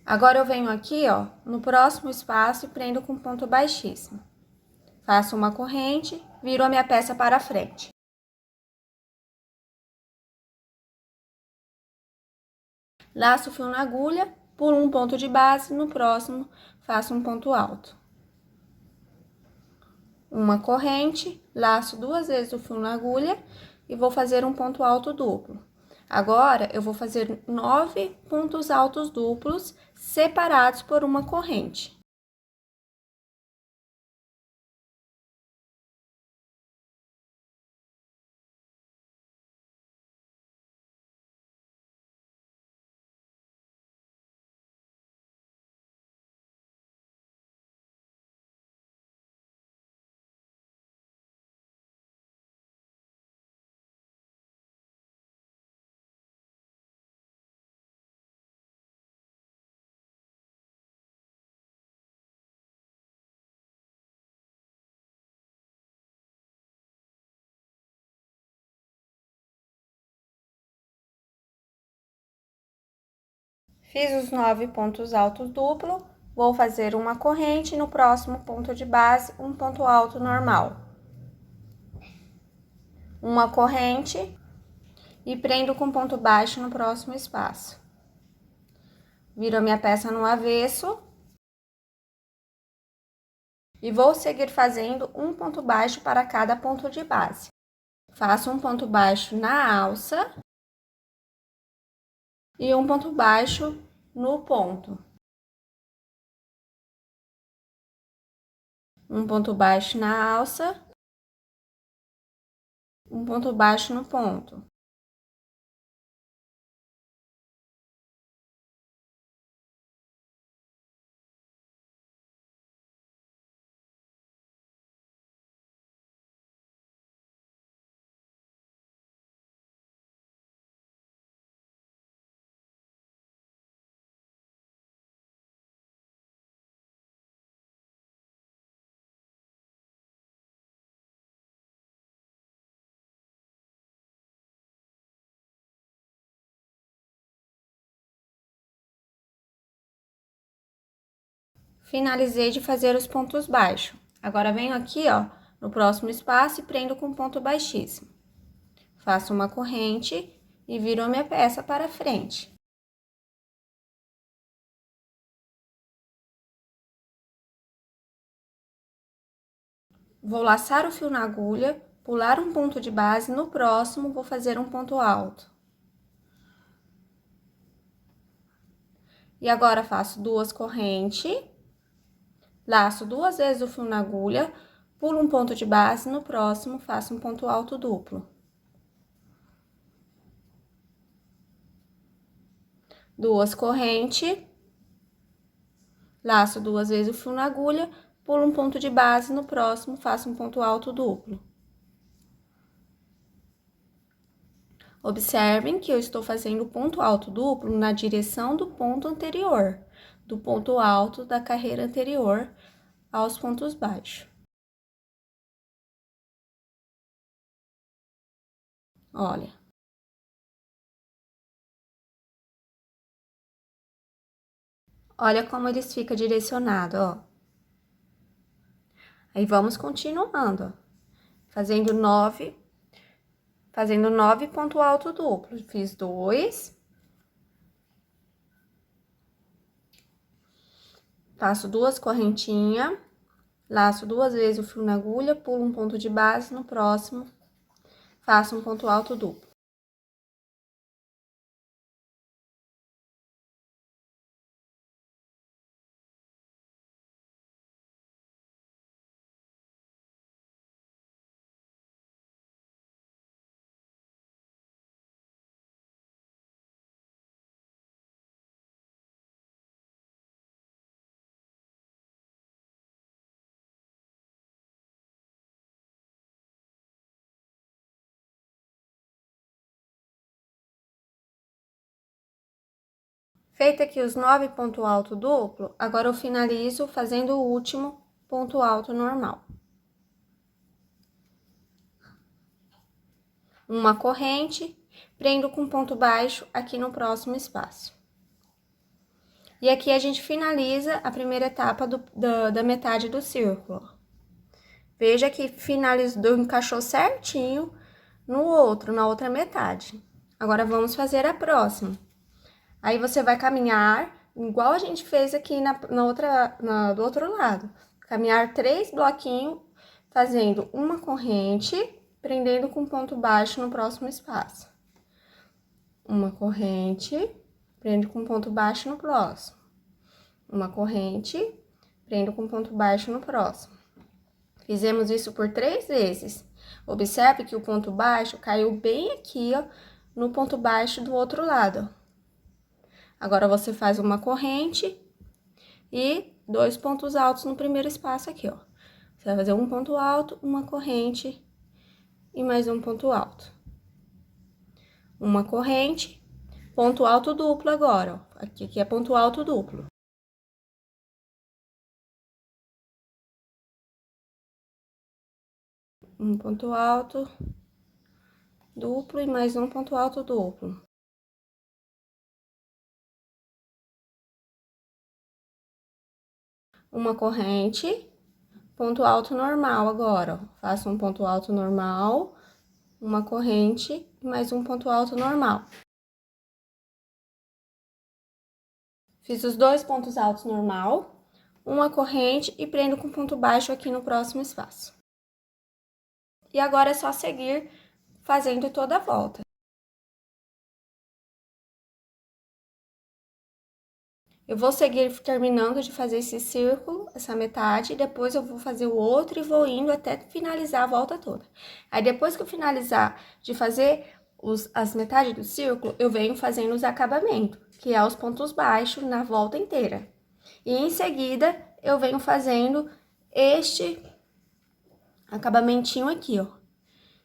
Agora eu venho aqui, ó, no próximo espaço e prendo com ponto baixíssimo. Faço uma corrente, viro a minha peça para frente. Laço o fio na agulha, pulo um ponto de base, no próximo faço um ponto alto. Uma corrente, laço 2 vezes o fio na agulha e vou fazer um ponto alto duplo. Agora, eu vou fazer 9 pontos altos duplos separados por uma corrente. Fiz os 9 pontos altos duplos, vou fazer uma corrente no próximo ponto de base, um ponto alto normal. Uma corrente e prendo com ponto baixo no próximo espaço. Viro a minha peça no avesso. E vou seguir fazendo um ponto baixo para cada ponto de base. Faço um ponto baixo na alça e um ponto baixo no ponto. Um ponto baixo na alça, um ponto baixo no ponto. Finalizei de fazer os pontos baixos. Agora, venho aqui, ó, no próximo espaço e prendo com ponto baixíssimo. Faço uma corrente e viro a minha peça para frente. Vou laçar o fio na agulha, pular um ponto de base, no próximo vou fazer um ponto alto. E agora, faço 2 correntes. Laço 2 vezes o fio na agulha, pulo um ponto de base, no próximo faço um ponto alto duplo. 2 correntes, laço 2 vezes o fio na agulha, pulo um ponto de base, no próximo faço um ponto alto duplo. Observem que eu estou fazendo ponto alto duplo na direção do ponto anterior, do ponto alto da carreira anterior aos pontos baixos. Olha. Olha como eles ficam direcionados, ó. Aí, vamos continuando, ó. Fazendo 9 ponto alto duplo. Fiz 2. Faço 2 correntinhas, laço 2 vezes o fio na agulha, pulo um ponto de base, no próximo faço um ponto alto duplo. Feito aqui os 9 pontos alto duplo, agora eu finalizo fazendo o último ponto alto normal. Uma corrente, prendo com ponto baixo aqui no próximo espaço. E aqui a gente finaliza a primeira etapa da metade do círculo. Veja que finalizou, encaixou certinho na outra metade. Agora, vamos fazer a próxima. Aí, você vai caminhar, igual a gente fez aqui do outro lado. Caminhar 3 bloquinhos, fazendo uma corrente, prendendo com ponto baixo no próximo espaço. Uma corrente, prendo com ponto baixo no próximo. Uma corrente, prendo com ponto baixo no próximo. Fizemos isso por 3 vezes. Observe que o ponto baixo caiu bem aqui, ó, no ponto baixo do outro lado. Agora, você faz uma corrente e 2 pontos altos no primeiro espaço aqui, ó. Você vai fazer um ponto alto, uma corrente e mais um ponto alto. Uma corrente, ponto alto duplo agora, ó. Aqui é ponto alto duplo. Um ponto alto duplo e mais um ponto alto duplo. Uma corrente, ponto alto normal agora, ó. Faço um ponto alto normal, uma corrente e mais um ponto alto normal. Fiz os 2 pontos altos normal, uma corrente e prendo com ponto baixo aqui no próximo espaço. E agora é só seguir fazendo toda a volta. Eu vou seguir terminando de fazer esse círculo, essa metade, e depois eu vou fazer o outro e vou indo até finalizar a volta toda. Aí, depois que eu finalizar de fazer as metades do círculo, eu venho fazendo os acabamentos, que é os pontos baixos na volta inteira. E em seguida, eu venho fazendo este acabamentinho aqui, ó,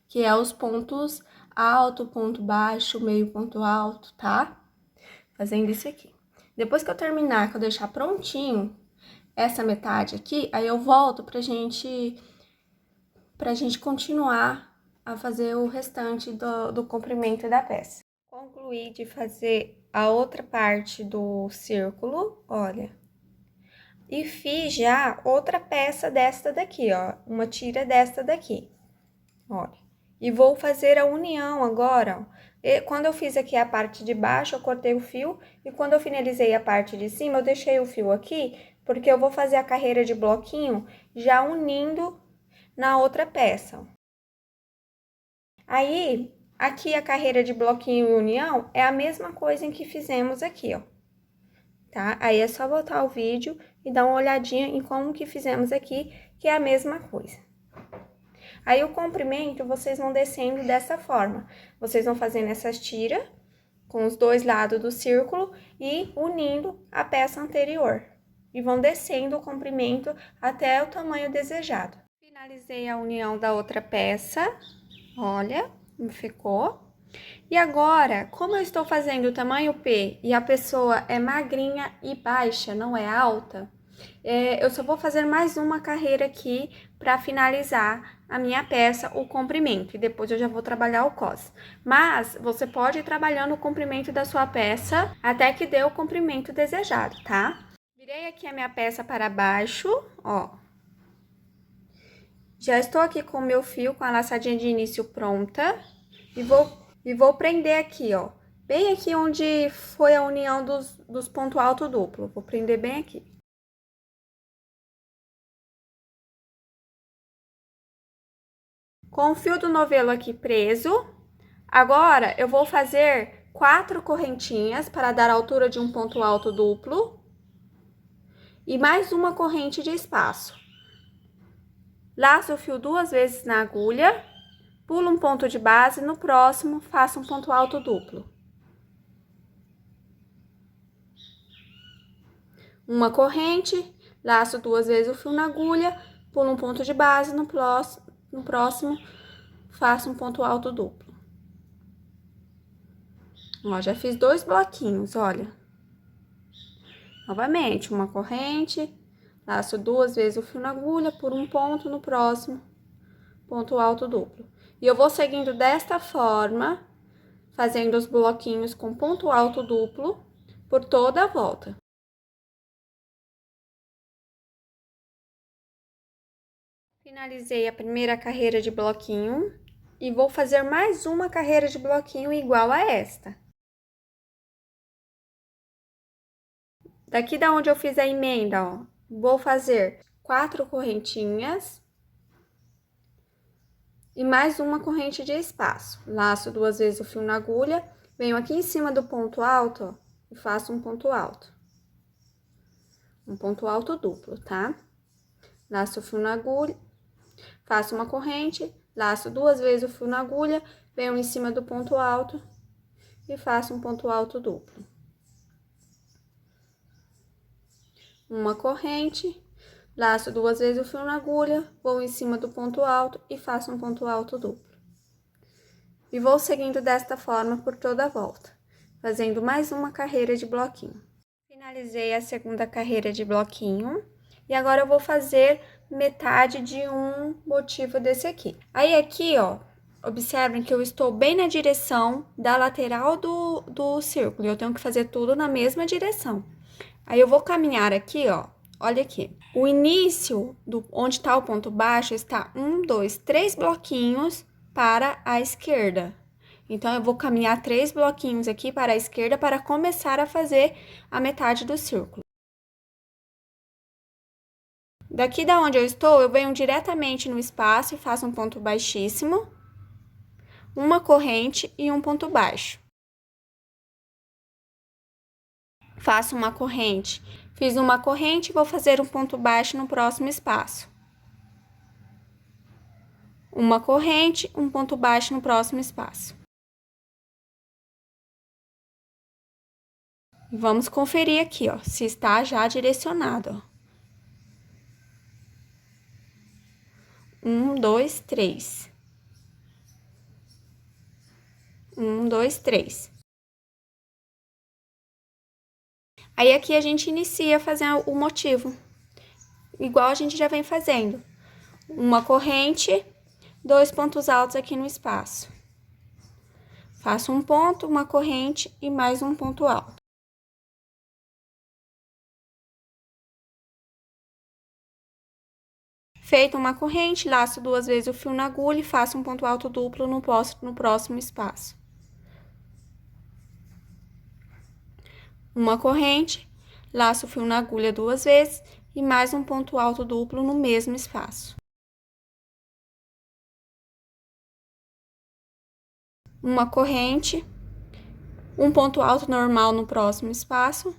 que é os pontos alto, ponto baixo, meio ponto alto, tá? Fazendo isso aqui. Depois que eu terminar, que eu deixar prontinho essa metade aqui, aí eu volto pra gente continuar a fazer o restante do comprimento da peça. Concluí de fazer a outra parte do círculo, olha. E fiz já outra peça desta daqui, ó, uma tira desta daqui, olha. E vou fazer a união agora, ó. E quando eu fiz aqui a parte de baixo, eu cortei o fio, e quando eu finalizei a parte de cima, eu deixei o fio aqui, porque eu vou fazer a carreira de bloquinho já unindo na outra peça. Aí, aqui a carreira de bloquinho e união é a mesma coisa em que fizemos aqui, ó. tá? Aí é só voltar o vídeo e dar uma olhadinha em como que fizemos aqui, que é a mesma coisa. Aí, o comprimento, vocês vão descendo dessa forma. Vocês vão fazendo essas tiras com os dois lados do círculo e unindo a peça anterior. E vão descendo o comprimento até o tamanho desejado. Finalizei a união da outra peça, olha, como ficou. E agora, como eu estou fazendo o tamanho P e a pessoa é magrinha e baixa, não é alta, eu só vou fazer mais uma carreira aqui para finalizar a minha peça, o comprimento, e depois eu já vou trabalhar o cos. Mas você pode ir trabalhando o comprimento da sua peça até que dê o comprimento desejado, tá? Virei aqui a minha peça para baixo, ó. Já estou aqui com o meu fio com a laçadinha de início pronta e vou prender aqui, ó, bem aqui onde foi a união dos pontos alto duplo. Vou prender bem aqui. Com o fio do novelo aqui preso, agora eu vou fazer 4 correntinhas para dar a altura de um ponto alto duplo e mais uma corrente de espaço. Laço o fio 2 vezes na agulha, pulo um ponto de base, no próximo faço um ponto alto duplo. Uma corrente, laço 2 vezes o fio na agulha, pulo um ponto de base, no próximo faço um ponto alto duplo. Ó, já fiz 2 bloquinhos, olha. Novamente, uma corrente, laço 2 vezes o fio na agulha, por um ponto, no próximo ponto alto duplo. E eu vou seguindo desta forma, fazendo os bloquinhos com ponto alto duplo por toda a volta. Finalizei a primeira carreira de bloquinho e vou fazer mais uma carreira de bloquinho igual a esta. Daqui da onde eu fiz a emenda, ó, vou fazer 4 correntinhas e mais uma corrente de espaço. Laço 2 vezes o fio na agulha, venho aqui em cima do ponto alto, ó, e faço um ponto alto. Um ponto alto duplo, tá? Laço o fio na agulha, faço uma corrente, laço 2 vezes o fio na agulha, venho em cima do ponto alto e faço um ponto alto duplo. Uma corrente, laço 2 vezes o fio na agulha, vou em cima do ponto alto e faço um ponto alto duplo. E vou seguindo desta forma por toda a volta, fazendo mais uma carreira de bloquinho. Finalizei a segunda carreira de bloquinho e agora eu vou fazer metade de um motivo desse aqui. Aí aqui, ó, observem que eu estou bem na direção da lateral do círculo, e eu tenho que fazer tudo na mesma direção. Aí eu vou caminhar aqui, ó, olha aqui. O início onde está o ponto baixo está 1, 2, 3 bloquinhos para a esquerda. Então, eu vou caminhar 3 bloquinhos aqui para a esquerda para começar a fazer a metade do círculo. Daqui da onde eu estou, eu venho diretamente no espaço e faço um ponto baixíssimo, uma corrente e um ponto baixo. Faço uma corrente. Fiz uma corrente e vou fazer um ponto baixo no próximo espaço. Uma corrente, um ponto baixo no próximo espaço. Vamos conferir aqui, ó, se está já direcionado, ó. 1, 2, 3. 1, 2, 3. Aí, aqui a gente inicia fazendo o motivo, igual a gente já vem fazendo. Uma corrente, 2 pontos altos aqui no espaço. Faço um ponto, uma corrente e mais um ponto alto. Feita uma corrente, laço 2 vezes o fio na agulha e faço um ponto alto duplo no próximo espaço. Uma corrente, laço o fio na agulha 2 vezes e mais um ponto alto duplo no mesmo espaço. Uma corrente, um ponto alto normal no próximo espaço.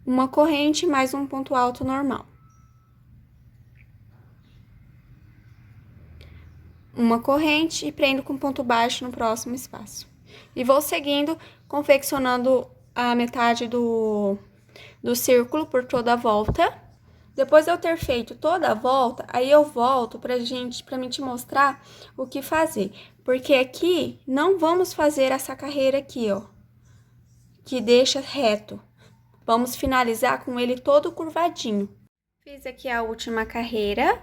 uma corrente mais um ponto alto normal. Uma corrente e prendo com ponto baixo no próximo espaço. E vou seguindo, confeccionando a metade do círculo por toda a volta. Depois de eu ter feito toda a volta, aí eu volto pra mim te mostrar o que fazer. Porque aqui não vamos fazer essa carreira aqui, ó, que deixa reto. Vamos finalizar com ele todo curvadinho. Fiz aqui a última carreira,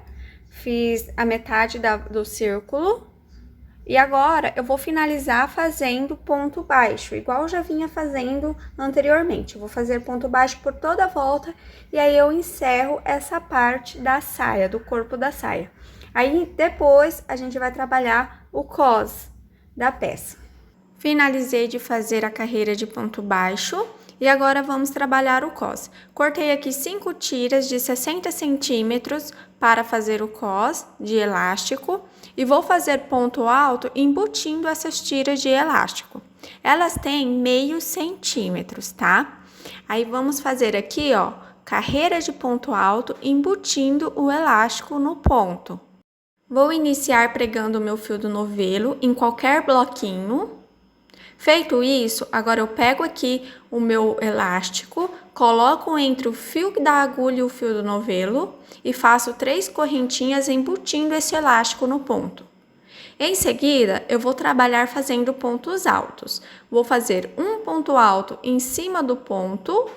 fiz a metade do círculo. E agora, eu vou finalizar fazendo ponto baixo, igual eu já vinha fazendo anteriormente. Eu vou fazer ponto baixo por toda a volta e aí eu encerro essa parte da saia, do corpo da saia. Aí, depois, a gente vai trabalhar o cos da peça. Finalizei de fazer a carreira de ponto baixo e agora vamos trabalhar o cos. Cortei aqui 5 tiras de 60 centímetros para fazer o cos de elástico e vou fazer ponto alto embutindo essas tiras de elástico. Elas têm meio centímetros, tá? Aí vamos fazer aqui, ó, carreira de ponto alto embutindo o elástico no ponto. Vou iniciar pregando o meu fio do novelo em qualquer bloquinho. Feito isso, agora eu pego aqui o meu elástico, coloco entre o fio da agulha e o fio do novelo e faço 3 correntinhas embutindo esse elástico no ponto. Em seguida, eu vou trabalhar fazendo pontos altos. Vou fazer um ponto alto em cima do ponto,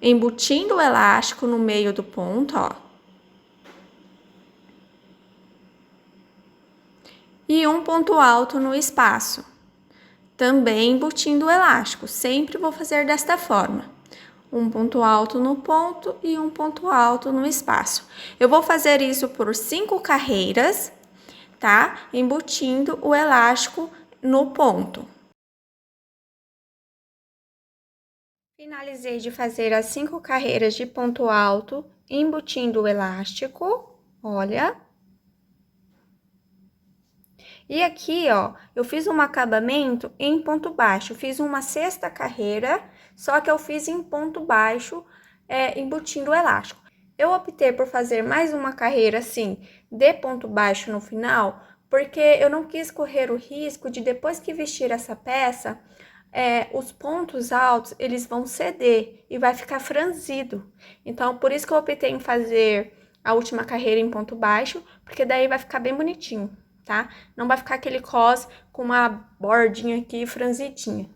embutindo o elástico no meio do ponto, ó. E um ponto alto no espaço. Também embutindo o elástico, sempre vou fazer desta forma. Um ponto alto no ponto e um ponto alto no espaço. Eu vou fazer isso por 5 carreiras, tá? Embutindo o elástico no ponto. Finalizei de fazer as 5 carreiras de ponto alto, embutindo o elástico, olha. E aqui, ó, eu fiz um acabamento em ponto baixo, fiz uma 6ª carreira, só que eu fiz em ponto baixo, embutindo o elástico. Eu optei por fazer mais uma carreira, assim, de ponto baixo no final, porque eu não quis correr o risco de, depois que vestir essa peça, os pontos altos, eles vão ceder e vai ficar franzido. Então, por isso que eu optei em fazer a última carreira em ponto baixo, porque daí vai ficar bem bonitinho. Tá? Não vai ficar aquele cos com uma bordinha aqui franzidinha,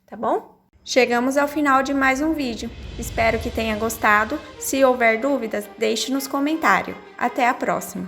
tá bom? Chegamos ao final de mais um vídeo. Espero que tenha gostado. Se houver dúvidas, deixe nos comentários. Até a próxima!